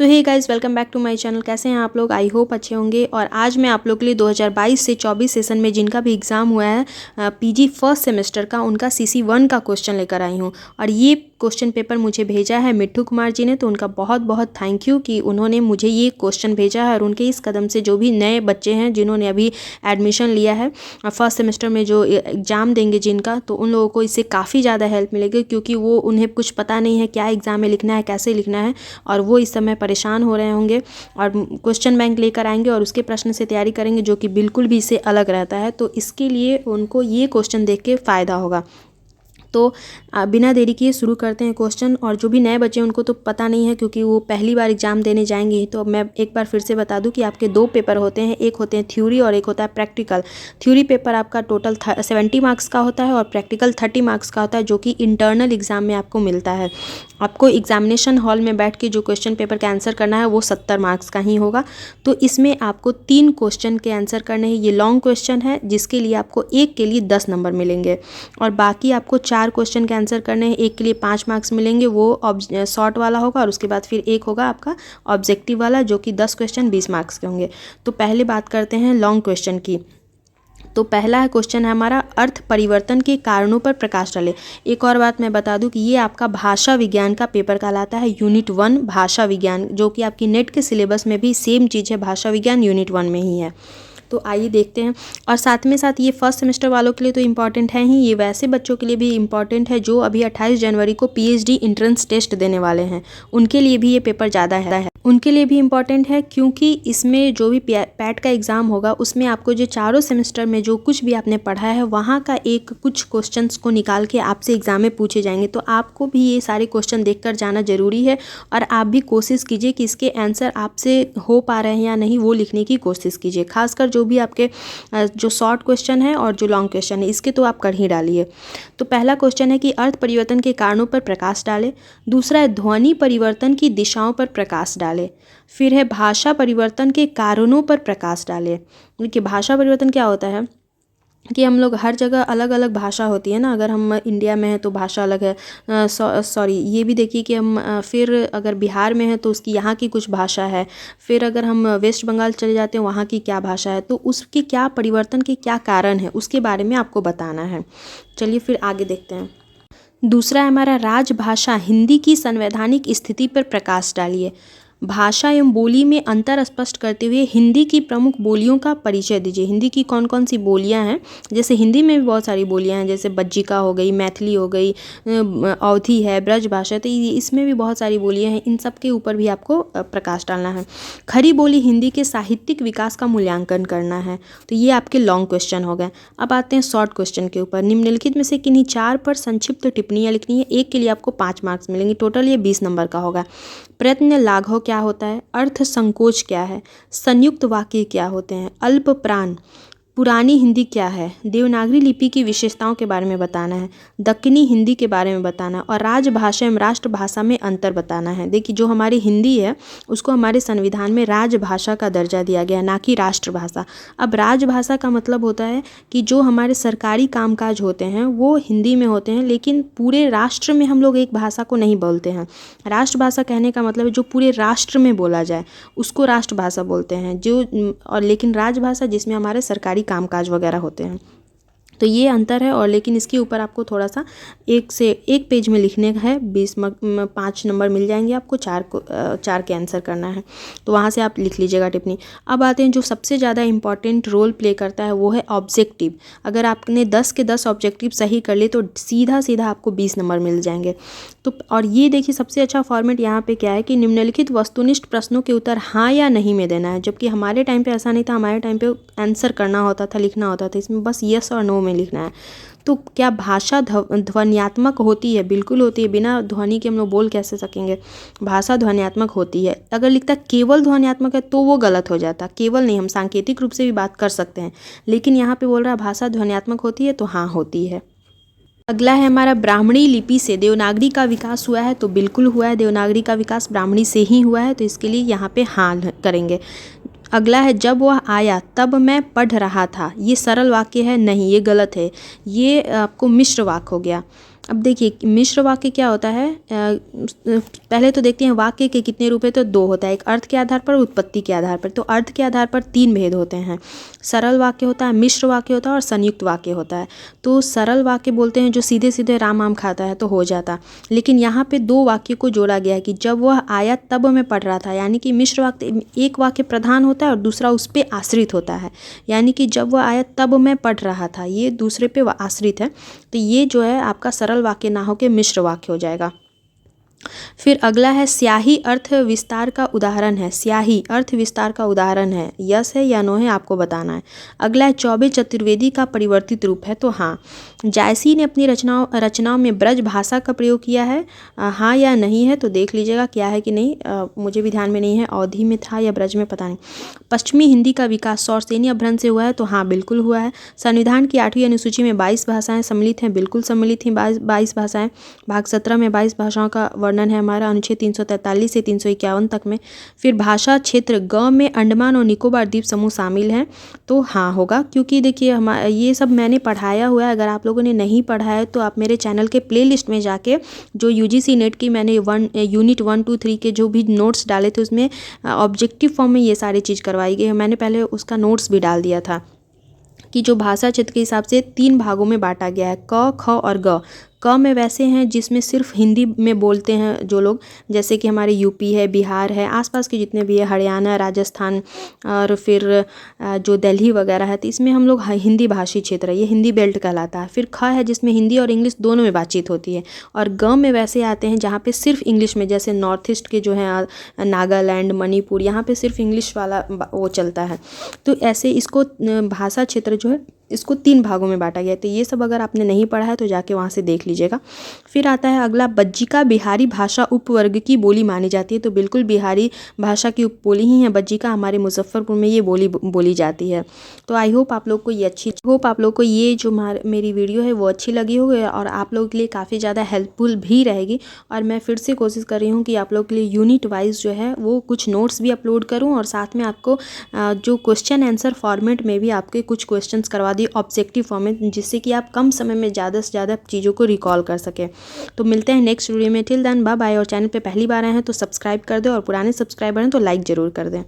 तो hey guys, welcome back to my channel. कैसे हैं आप लोग? आई होप अच्छे होंगे। और आज मैं आप लोग के लिए 2022 से 24 सेशन में जिनका भी एग्ज़ाम हुआ है पीजी फर्स्ट सेमेस्टर का, उनका सीसी 1 का क्वेश्चन लेकर आई हूँ। और ये क्वेश्चन पेपर मुझे भेजा है मिट्ठू कुमार जी ने, तो उनका बहुत बहुत थैंक यू कि उन्होंने मुझे ये क्वेश्चन भेजा है। और उनके इस कदम से जो भी नए बच्चे हैं जिन्होंने अभी एडमिशन लिया है फर्स्ट सेमेस्टर में, जो एग्ज़ाम देंगे जिनका, तो उन लोगों को इससे काफ़ी ज़्यादा हेल्प मिलेगी, क्योंकि वो उन्हें कुछ पता नहीं है क्या एग्ज़ाम में लिखना है, कैसे लिखना है, और वो इस समय परेशान हो रहे होंगे। और क्वेश्चन बैंक लेकर आएंगे और उसके प्रश्न से तैयारी करेंगे, जो कि बिल्कुल भी इससे अलग रहता है। तो इसके लिए उनको ये क्वेश्चन देख के फ़ायदा होगा। तो बिना देरी किए शुरू करते हैं क्वेश्चन। और जो भी नए बच्चे हैं उनको तो पता नहीं है, क्योंकि वो पहली बार एग्ज़ाम देने जाएंगे। तो अब मैं एक बार फिर से बता दूं कि आपके दो पेपर होते हैं, एक होते हैं थ्योरी और एक होता है प्रैक्टिकल। थ्योरी पेपर आपका टोटल 70 मार्क्स का होता है और प्रैक्टिकल 30 मार्क्स का होता है, जो कि इंटरनल एग्ज़ाम में आपको मिलता है। आपको एग्जामिनेशन हॉल में बैठ के जो क्वेश्चन पेपर का आंसर करना है वो 70 मार्क्स का ही होगा। तो इसमें आपको 3 क्वेश्चन के आंसर करने हैं। ये लॉन्ग क्वेश्चन है जिसके लिए आपको एक के लिए 10 नंबर मिलेंगे, और बाकी आपको 4 क्वेश्चन के आंसर करने हैं। एक के लिए 5 मार्क्स मिलेंगे, वो शॉर्ट वाला होगा, और उसके बाद फिर एक होगा आपका ऑब्जेक्टिव वाला, जो कि 10 क्वेश्चन 20 मार्क्स के होंगे। तो पहले बात करते हैं लॉन्ग क्वेश्चन की। तो पहला क्वेश्चन है हमारा, अर्थ परिवर्तन के कारणों पर प्रकाश डालें। एक और बात मैं बता दूं कि ये आपका भाषा विज्ञान का पेपर कहलाता है, यूनिट 1 भाषा विज्ञान, जो कि आपकी नेट के सिलेबस में भी सेम चीज़ है, भाषा विज्ञान यूनिट 1 में ही है। तो आइए देखते हैं। और साथ में साथ ये फर्स्ट सेमेस्टर वालों के लिए तो इम्पॉर्टेंट है ही, ये वैसे बच्चों के लिए भी इम्पॉर्टेंट है जो अभी 28 जनवरी को पीएचडी एंट्रेंस टेस्ट देने वाले हैं। उनके लिए भी ये पेपर ज़्यादा है, उनके लिए भी इम्पॉर्टेंट है, क्योंकि इसमें जो भी पैट का एग्ज़ाम होगा उसमें आपको जो चारों सेमेस्टर में जो कुछ भी आपने पढ़ा है वहाँ का एक कुछ क्वेश्चंस को निकाल के आपसे एग्ज़ाम में पूछे जाएंगे। तो आपको भी ये सारे क्वेश्चन देखकर जाना ज़रूरी है, और आप भी कोशिश कीजिए कि इसके आंसर आपसे हो पा रहे हैं या नहीं वो लिखने की कोशिश कीजिए। खासकर जो भी आपके जो शॉर्ट क्वेश्चन है और जो लॉन्ग क्वेश्चन है, इसके तो आप कर ही डालिए। तो पहला क्वेश्चन है कि अर्थ परिवर्तन के कारणों पर प्रकाश डालें। दूसरा है ध्वनि परिवर्तन की दिशाओं पर प्रकाश डालें। फिर है भाषा परिवर्तन के कारणों पर प्रकाश डालें। देखिए, भाषा परिवर्तन क्या होता है कि हम लोग हर जगह अलग अलग भाषा होती है ना। अगर हम इंडिया में हैं तो भाषा अलग है, सॉरी ये भी देखिए कि हम फिर अगर बिहार में हैं तो उसकी यहाँ की कुछ भाषा है। फिर अगर हम वेस्ट बंगाल चले जाते हैं वहाँ की क्या भाषा है, तो उसकी क्या परिवर्तन के क्या कारण है उसके बारे में आपको बताना है। चलिए फिर आगे देखते हैं। दूसरा है हमारा, राजभाषा हिंदी की संवैधानिक स्थिति पर प्रकाश डालिए। भाषा एवं बोली में अंतर स्पष्ट करते हुए हिंदी की प्रमुख बोलियों का परिचय दीजिए। हिंदी की कौन कौन सी बोलियां हैं? जैसे हिंदी में भी बहुत सारी बोलियां हैं, जैसे बज्जिका हो गई, मैथिली हो गई, अवधी है, ब्रज भाषा, तो इसमें भी बहुत सारी बोलियां हैं। इन सब के ऊपर भी आपको प्रकाश डालना है। खरी बोली हिंदी के साहित्यिक विकास का मूल्यांकन करना है। तो ये आपके लॉन्ग क्वेश्चन हो गए। अब आते हैं शॉर्ट क्वेश्चन के ऊपर। निम्नलिखित में से किन्हीं 4 पर संक्षिप्त टिप्पणियाँ लिखनी है। एक के लिए आपको 5 मार्क्स मिलेंगे, टोटल ये 20 नंबर का होगा। प्रयत्न लाघव क्या होता है? अर्थ संकोच क्या है? संयुक्त वाक्य क्या होते हैं? अल्प प्राण। पुरानी हिंदी क्या है? देवनागरी लिपि की विशेषताओं के बारे में बताना है। दक्कनी हिंदी के बारे में बताना है। और राजभाषा एवं राष्ट्रभाषा में अंतर बताना है। देखिए, जो हमारी हिंदी है उसको हमारे संविधान में राजभाषा का दर्जा दिया गया, ना कि राष्ट्रभाषा। अब राजभाषा का मतलब होता है कि जो हमारे सरकारी कामकाज होते हैं वो हिंदी में होते हैं, लेकिन पूरे राष्ट्र में हम लोग एक भाषा को नहीं बोलते हैं। राष्ट्रभाषा कहने का मतलब है जो पूरे राष्ट्र में बोला जाए उसको राष्ट्रभाषा बोलते हैं। और लेकिन राजभाषा जिसमें हमारे सरकारी कामकाज वगैरह होते हैं। तो ये अंतर है। और लेकिन इसके ऊपर आपको थोड़ा सा एक पेज में लिखने का है। 5 नंबर मिल जाएंगे आपको, 4 के आंसर करना है, तो वहाँ से आप लिख लीजिएगा टिप्पणी। अब आते हैं जो सबसे ज़्यादा इंपॉर्टेंट रोल प्ले करता है, वो है ऑब्जेक्टिव। अगर आपने 10 के 10 ऑब्जेक्टिव सही कर लिए तो सीधा सीधा आपको 20 नंबर मिल जाएंगे। तो और ये देखिए, सबसे अच्छा फॉर्मेट यहाँ पे क्या है कि निम्नलिखित वस्तुनिष्ठ प्रश्नों के उत्तर हाँ या नहीं में देना है। जबकि हमारे टाइम पे ऐसा नहीं था, हमारे टाइम पे आंसर करना होता था, लिखना होता था, इसमें बस यस और नो में लिखना है। तो क्या भाषा ध्वन्यात्मक होती है? बिल्कुल होती है। बिना ध्वनि के हम लोग बोल कैसे सकेंगे? भाषा ध्वन्यात्मक होती है। अगर लिखता केवल ध्वन्यात्मक है तो वो गलत हो जाता। केवल नहीं, हम सांकेतिक रूप से भी बात कर सकते हैं, लेकिन यहाँ पे बोल रहा है भाषा ध्वन्यात्मक होती है, तो हाँ होती है। अगला है हमारा, ब्राह्मणी लिपि से देवनागरी का विकास हुआ है? तो बिल्कुल हुआ है, देवनागरी का विकास ब्राह्मणी से ही हुआ है, तो इसके लिए यहाँ पे हाँ करेंगे। अगला है, जब वह आया तब मैं पढ़ रहा था। ये सरल वाक्य है? नहीं, ये गलत है, ये आपको मिश्र वाक्य हो गया। अब देखिए मिश्र वाक्य क्या होता है, पहले तो देखते हैं वाक्य के कितने रूप है, तो 2 होता है, एक अर्थ के आधार पर, उत्पत्ति के आधार पर। तो अर्थ के आधार पर 3 भेद होते हैं, सरल वाक्य होता है, मिश्र वाक्य होता है और संयुक्त वाक्य होता है। तो सरल वाक्य बोलते हैं जो सीधे सीधे राम आम खाता है तो हो जाता, लेकिन यहाँ पे 2 वाक्य को जोड़ा गया है कि जब वह आया तब मैं पढ़ रहा था, यानी कि मिश्र वाक्य एक वाक्य प्रधान होता है और दूसरा उस पर आश्रित होता है, यानी कि जब वह आया तब मैं पढ़ रहा था, ये दूसरे पे आश्रित है, तो ये जो है आपका सरल वाक्य ना होकर मिश्र वाक्य हो जाएगा। फिर अगला है स्याही अर्थ विस्तार का उदाहरण है, स्याही अर्थ विस्तार का उदाहरण है, यस है या नो है आपको बताना है। अगला है चौबे चतुर्वेदी का परिवर्तित रूप है, तो हाँ। जायसी ने अपनी रचनाओं में ब्रज भाषा का प्रयोग किया है, हाँ या नहीं है तो देख लीजिएगा क्या है कि नहीं, मुझे भी ध्यान में नहीं है, अवधि में था या ब्रज में पता नहीं। पश्चिमी हिंदी का विकास सौरसेनी अपभ्रंश से हुआ है, तो हाँ बिल्कुल हुआ है। संविधान की 8वीं अनुसूची में 22 भाषाएं सम्मिलित हैं, बिल्कुल सम्मिलित हैं 22 भाषाएं। भाग 17 में 22 भाषाओं का वर्णन है हमारा, अनुच्छेद 343 से 351 तक में। फिर भाषा क्षेत्र ग में अंडमान और निकोबार द्वीप समूह शामिल हैं, तो हाँ होगा, क्योंकि देखिए ये सब मैंने पढ़ाया हुआ है। अगर आप लोगों ने नहीं पढ़ा है तो आप मेरे चैनल के प्लेलिस्ट में जाके जो यूजीसी नेट की मैंने यूनिट 1, 2, 3 के जो भी नोट्स डाले थे उसमें ऑब्जेक्टिव फॉर्म में ये सारी चीज़ करवाई गई है। मैंने पहले उसका नोट्स भी डाल दिया था कि जो भाषा क्षेत्र के हिसाब से 3 भागों में बांटा गया है, क, ख और ग। क में वैसे हैं जिसमें सिर्फ हिंदी में बोलते हैं जो लोग, जैसे कि हमारे यूपी है, बिहार है, आसपास के जितने भी है, हरियाणा, राजस्थान और फिर जो दिल्ली वगैरह है, तो इसमें हम लोग हिंदी भाषी क्षेत्र है, ये हिंदी बेल्ट कहलाता है। फिर ख है जिसमें हिंदी और इंग्लिश दोनों में बातचीत होती है। और ग में वैसे आते हैं जहाँ पे सिर्फ इंग्लिश में, जैसे नॉर्थ ईस्ट के जो हैं नागालैंड, मणिपुर, यहाँ पे सिर्फ इंग्लिश वाला वो चलता है। तो ऐसे इसको भाषा क्षेत्र जो है इसको 3 भागों में बांटा गया है। तो ये सब अगर आपने नहीं पढ़ा है तो जाके वहाँ से देख लीजिएगा। फिर आता है अगला, बज्जिका बिहारी भाषा उपवर्ग की बोली मानी जाती है, तो बिल्कुल बिहारी भाषा की उपबोली ही है बज्जिका, हमारे मुजफ्फरपुर में ये बोली जाती है। तो आई होप आप लोग को ये जो मेरी वीडियो है वो अच्छी लगी होगी और आप लोगों के लिए काफ़ी ज़्यादा हेल्पफुल भी रहेगी। और मैं फिर से कोशिश कर रही हूँ कि आप लोग के लिए यूनिट वाइज जो है वो कुछ नोट्स भी अपलोड करूँ और साथ में आपको जो क्वेश्चन आंसर फॉर्मेट में भी आपके कुछ क्वेश्चंस करवा दी ऑब्जेक्टिव फॉर्म में, जिससे कि आप कम समय में ज़्यादा से ज़्यादा चीज़ों को रिकॉल कर सकें। तो मिलते हैं नेक्स्ट वीडियो में, टिल देन बाय बाय। और चैनल पे पहली बार आए हैं तो सब्सक्राइब कर दें और पुराने सब्सक्राइबर हैं तो लाइक ज़रूर कर दें।